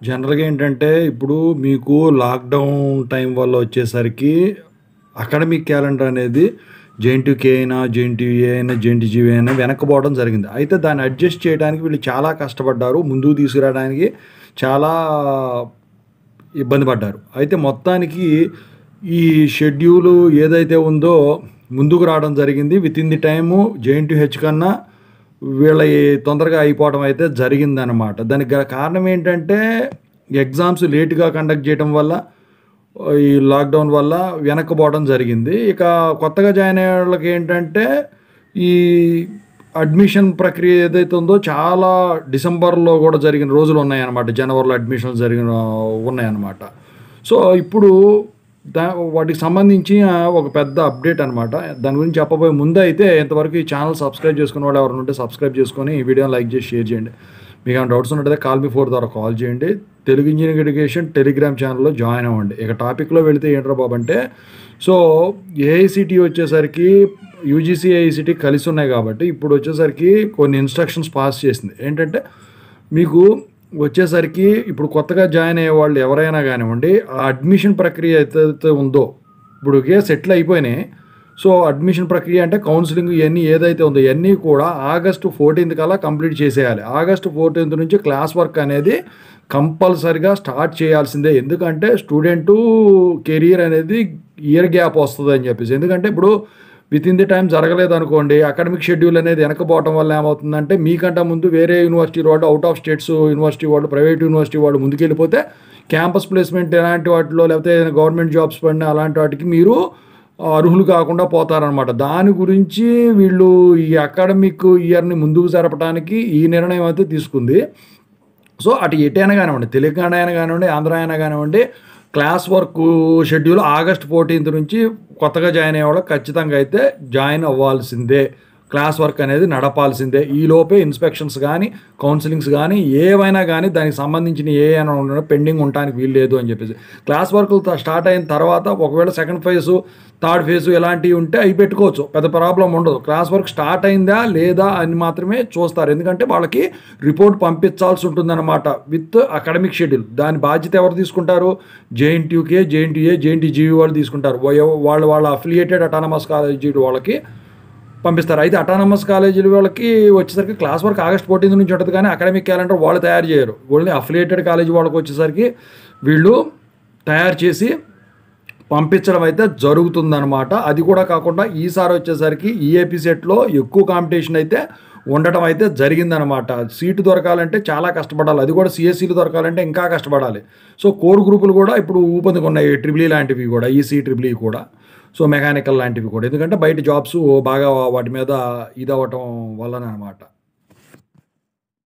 జనరల్‌గా ఏంటంటే, ఇప్పుడు మీకు లాక్‌డౌన్ టైం వల్ల వచ్చేసరికి అకాడమిక్ క్యాలెండర్ అనేది జేఎన్‌టీయూకే అయినా, జేఎన్‌టీయూఏ అయినా, జేఎన్‌టీజీవీ అయినా వెనక్కిపోవడం జరిగింది. అయితే దాన్ని అడ్జస్ట్ చేయడానికి వీళ్ళు చాలా కష్టపడ్డారు. ముందుకు తీసుకురావడానికి చాలా ఇబ్బంది పడ్డారు. అయితే మొత్తానికి ఈ షెడ్యూలు ఏదైతే ఉందో ముందుకు రావడం జరిగింది. వితిన్ ది టైము జేఎన్‌టీయూహెచ్ కన్నా వీళ్ళయి తొందరగా అయిపోవడం అయితే జరిగిందనమాట. దానికి గల కారణం ఏంటంటే, ఎగ్జామ్స్ లేట్‌గా కండక్ట్ చేయడం వల్ల, ఈ లాక్‌డౌన్ వల్ల వెనక్కిపోవడం జరిగింది. ఇక కొత్తగా జాయిన్ అయ్యేవాళ్ళకి ఏంటంటే, ఈ అడ్మిషన్ ప్రక్రియ ఏదైతే ఉందో చాలా డిసెంబర్‌లో కూడా జరిగిన రోజులు ఉన్నాయన్నమాట. జనవరిలో అడ్మిషన్స్ జరిగిన ఉన్నాయన్నమాట. సో, ఇప్పుడు దా వాటికి సంబంధించి ఒక పెద్ద అప్డేట్ అనమాట. దాని గురించి చెప్పబోయే ముందు అయితే ఇంతవరకు ఈ ఛానల్ సబ్స్క్రైబ్ చేసుకున్న వాళ్ళు ఎవరైనా ఉంటే సబ్స్క్రైబ్ చేసుకొని ఈ వీడియోని లైక్ చేసి షేర్ చేయండి. మీకు ఏమైనా డౌట్స్ ఉన్నట్టయితే కాల్ మీ 4 ద్వారా కాల్ చేయండి. తెలుగు ఇంజనీరింగ్ ఎడ్యుకేషన్ టెలిగ్రామ్ ఛానల్‌లో జాయిన్ అవ్వండి. ఇక టాపిక్‌లో వెళితే ఏంట్రా బాబు అంటే, సో ఏఐసిటీ వచ్చేసరికి యూజీసీ, ఏఐసిటీ కలిసి ఉన్నాయి కాబట్టి ఇప్పుడు వచ్చేసరికి కొన్ని ఇన్‌స్ట్రక్షన్స్ పాస్ చేసింది. ఏంటంటే, మీకు వచ్చేసరికి ఇప్పుడు కొత్తగా జాయిన్ అయ్యే వాళ్ళు ఎవరైనా కానివ్వండి, ఆ అడ్మిషన్ ప్రక్రియ ఏదైతే ఉందో ఇప్పుడుకే సెటిల్ అయిపోయినాయి. సో, అడ్మిషన్ ప్రక్రియ అంటే కౌన్సిలింగ్ ఇయన్నీ ఏదైతే ఉందో ఇయన్నీ కూడా ఆగస్టు 14 కల్లా కంప్లీట్ చేసేయాలి. ఆగస్టు 14 నుంచి క్లాస్ వర్క్ అనేది కంపల్సరీగా స్టార్ట్ చేయాల్సిందే. ఎందుకంటే స్టూడెంటు కెరియర్ అనేది ఇయర్ గ్యాప్ వస్తదని చెప్పేసి. ఎందుకంటే ఇప్పుడు వితిన్ ది టైమ్ జరగలేదనుకోండి, అకాడమిక్ షెడ్యూల్ అనేది వెనకపోవటం వల్ల ఏమవుతుందంటే, మీకంటే ముందు వేరే యూనివర్సిటీ వాళ్ళు, అవుట్ ఆఫ్ స్టేట్స్ యూనివర్సిటీ వాళ్ళు, ప్రైవేట్ యూనివర్సిటీ వాళ్ళు ముందుకెళ్ళిపోతే క్యాంపస్ ప్లేస్‌మెంట్ ఇలాంటి వాటిలో లేకపోతే ఏదైనా గవర్నమెంట్ జాబ్స్ పడిన అలాంటి వాటికి మీరు అర్హులు కాకుండా పోతారనమాట. దాని గురించి వీళ్ళు ఈ అకాడమిక్ ఇయర్‌ని ముందుకు జరపడానికి ఈ నిర్ణయం అయితే తీసుకుంది. సో, అటు ఎటైనా కానివ్వండి, తెలంగాణ అయినా కానివ్వండి, ఆంధ్ర అయినా కానివ్వండి, క్లాస్ వర్క్ షెడ్యూల్ ఆగస్ట్ 14 నుంచి కొత్తగా జాయిన్ అయ్యేవాళ్ళు ఖచ్చితంగా అయితే జాయిన్ అవ్వాల్సిందే. క్లాస్ వర్క్ అనేది నడపాల్సిందే. ఈలోపే ఇన్స్పెక్షన్స్ కానీ, కౌన్సిలింగ్స్ కానీ ఏవైనా కానీ దానికి సంబంధించిన ఏవైనా ఉన్న పెండింగ్ ఉండడానికి వీలు లేదు అని చెప్పేసి. క్లాస్ వర్క్లు స్టార్ట్ అయిన తర్వాత ఒకవేళ సెకండ్ ఫేజు, థర్డ్ ఫేజు ఇలాంటివి ఉంటే అవి పెట్టుకోవచ్చు. పెద్ద ప్రాబ్లం ఉండదు. క్లాస్ వర్క్ స్టార్ట్ అయిందా లేదా అని మాత్రమే చూస్తారు. ఎందుకంటే వాళ్ళకి రిపోర్ట్ పంపించాల్సి ఉంటుందన్నమాట విత్ అకాడమిక్ షెడ్యూల్. దాని బాధ్యత ఎవరు తీసుకుంటారు? జేఎన్‌టీయూకే, జేఎన్‌టీయూఏ, జేఎన్‌టీజీవీ వాళ్ళు తీసుకుంటారు. వాళ్ళ అఫిలియేటెడ్ అటానమస్ కాలేజీ వాళ్ళకి పంపిస్తారు. అయితే అటానమస్ కాలేజీల వాళ్ళకి వచ్చేసరికి క్లాస్ వర్క్ ఆగస్ట్ 14 నుంచి ఉంటుంది కానీ అకాడమిక్ క్యాలెండర్ వాళ్ళు తయారు చేయరు. ఓన్లీ అఫిలియేటెడ్ కాలేజీ వాళ్ళకి వచ్చేసరికి వీళ్ళు తయారు చేసి పంపించడం అయితే జరుగుతుందనమాట. అది కూడా కాకుండా ఈసారి వచ్చేసరికి ఈఏపీ సెట్లో ఎక్కువ కాంపిటీషన్ అయితే ఉండటం అయితే జరిగిందనమాట. సీటు దొరకాలంటే చాలా కష్టపడాలి. అది కూడా సిఎస్సీలు దొరకాలంటే ఇంకా కష్టపడాలి. సో, కోర్ గ్రూపులు కూడా ఇప్పుడు ఊపందుకున్నాయి. ట్రిపుల్ ఈ లాంటివి కూడా, ఈసీ, ట్రిపుల్ ఈ కూడా. సో, మెకానికల్ లాంటివి కూడా. ఎందుకంటే బయట జాబ్స్ బాగా వాటి మీద ఇదవ్వటం వల్లననమాట.